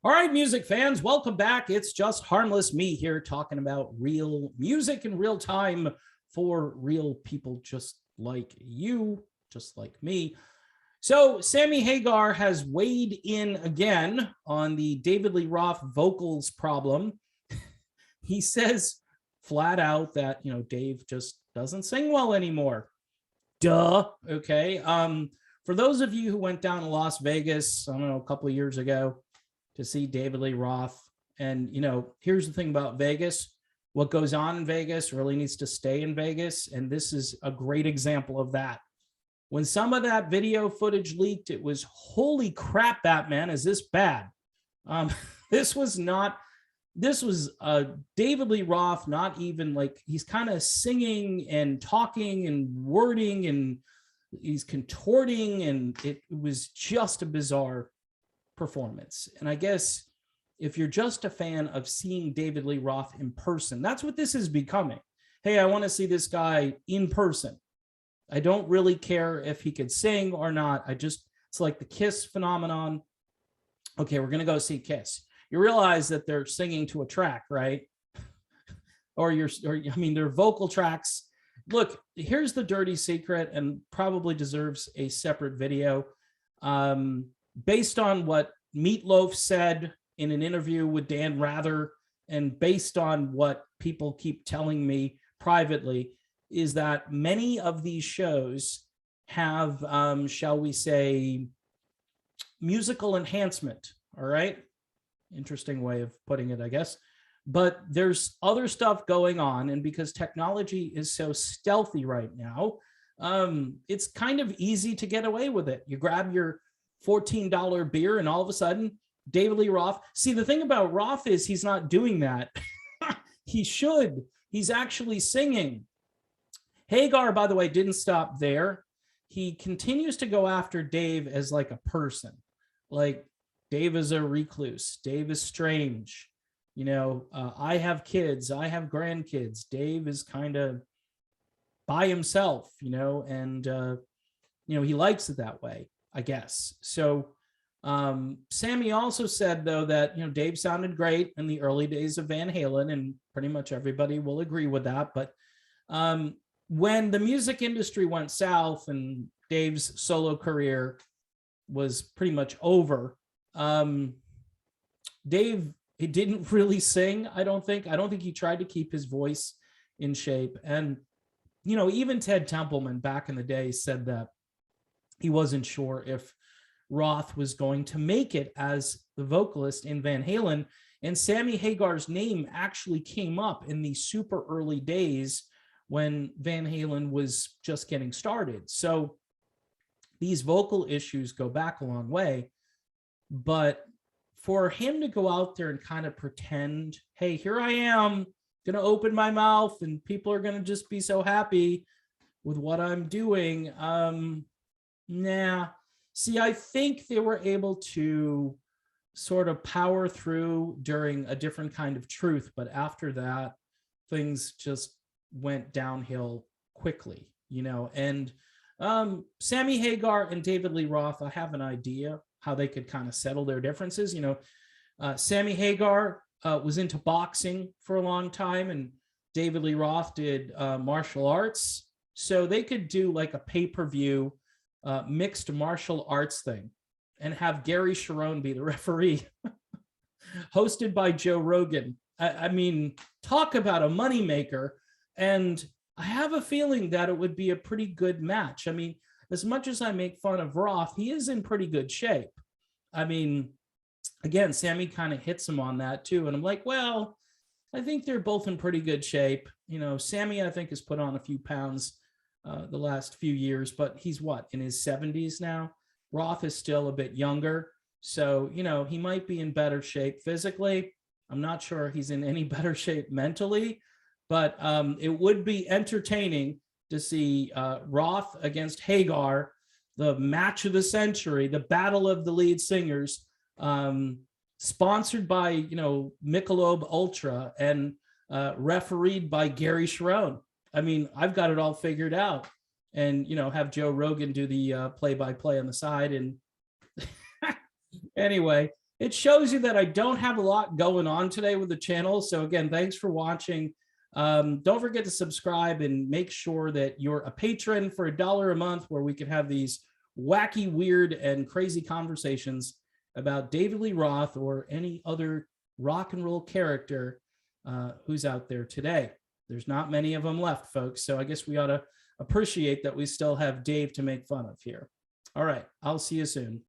All right, music fans, welcome back. It's just harmless me here talking about real music in real time for real people just like you, just like me. So Sammy Hagar has weighed in again on the David Lee Roth vocals problem. He says flat out that, Dave just doesn't sing well anymore. Duh. Okay. For those of you who went down to Las Vegas, I don't know, a couple of years ago, to see David Lee Roth. And, here's the thing about Vegas. What goes on in Vegas really needs to stay in Vegas. And this is a great example of that. When some of that video footage leaked, it was, holy crap, Batman, is this bad? This was David Lee Roth, not even like, he's kind of singing and talking and wording and he's contorting, and it was just a bizarre performance. And I guess if you're just a fan of seeing David Lee Roth in person, that's what this is becoming. Hey, I want to see this guy in person. I don't really care if he could sing or not. It's like the Kiss phenomenon. Okay, we're going to go see Kiss. You realize that they're singing to a track, right? They're vocal tracks. Look, here's the dirty secret, and probably deserves a separate video. Based on what Meatloaf said in an interview with Dan Rather, and based on what people keep telling me privately, is that many of these shows have, shall we say, musical enhancement. All right. Interesting way of putting it, I guess. But there's other stuff going on. And because technology is so stealthy right now, it's kind of easy to get away with it. You grab your $14 beer and all of a sudden David Lee Roth. See, the thing about Roth is he's not doing that. He should. He's actually singing. Hagar, by the way, didn't stop there. He continues to go after Dave as like a person. Like, Dave is a recluse. Dave is strange. I have kids. I have grandkids. Dave is kind of by himself, and, he likes it that way, I guess. So Sammy also said, though, that, Dave sounded great in the early days of Van Halen, and pretty much everybody will agree with that. But when the music industry went south and Dave's solo career was pretty much over, Dave, he didn't really sing, I don't think. I don't think he tried to keep his voice in shape. And, even Ted Templeman back in the day said that he wasn't sure if Roth was going to make it as the vocalist in Van Halen. And Sammy Hagar's name actually came up in the super early days when Van Halen was just getting started. So these vocal issues go back a long way. But for him to go out there and kind of pretend, hey, here I am, going to open my mouth and people are going to just be so happy with what I'm doing. Nah. See, I think they were able to sort of power through during a different kind of truth. But after that, things just went downhill quickly, and Sammy Hagar and David Lee Roth, I have an idea how they could kind of settle their differences. Sammy Hagar was into boxing for a long time, and David Lee Roth did martial arts. So they could do like a pay-per-view mixed martial arts thing and have Gary Sharon be the referee, hosted by Joe Rogan. I mean, talk about a moneymaker. And I have a feeling that it would be a pretty good match. I mean, as much as I make fun of Roth, he is in pretty good shape. I mean, again, Sammy kind of hits him on that too. And I'm like, well, I think they're both in pretty good shape. Sammy, I think, has put on a few pounds the last few years, but he's in his 70s now. Roth is still a bit younger. So, he might be in better shape physically. I'm not sure he's in any better shape mentally, but it would be entertaining to see Roth against Hagar, the match of the century, the battle of the lead singers, sponsored by, Michelob Ultra and refereed by Gary Sharon. I mean, I've got it all figured out. And, have Joe Rogan do the play-by-play on the side. And anyway, it shows you that I don't have a lot going on today with the channel. So again, thanks for watching. Don't forget to subscribe and make sure that you're a patron for $1 a month, where we can have these wacky, weird, and crazy conversations about David Lee Roth or any other rock and roll character who's out there today. There's not many of them left, folks. So I guess we ought to appreciate that we still have Dave to make fun of here. All right. I'll see you soon.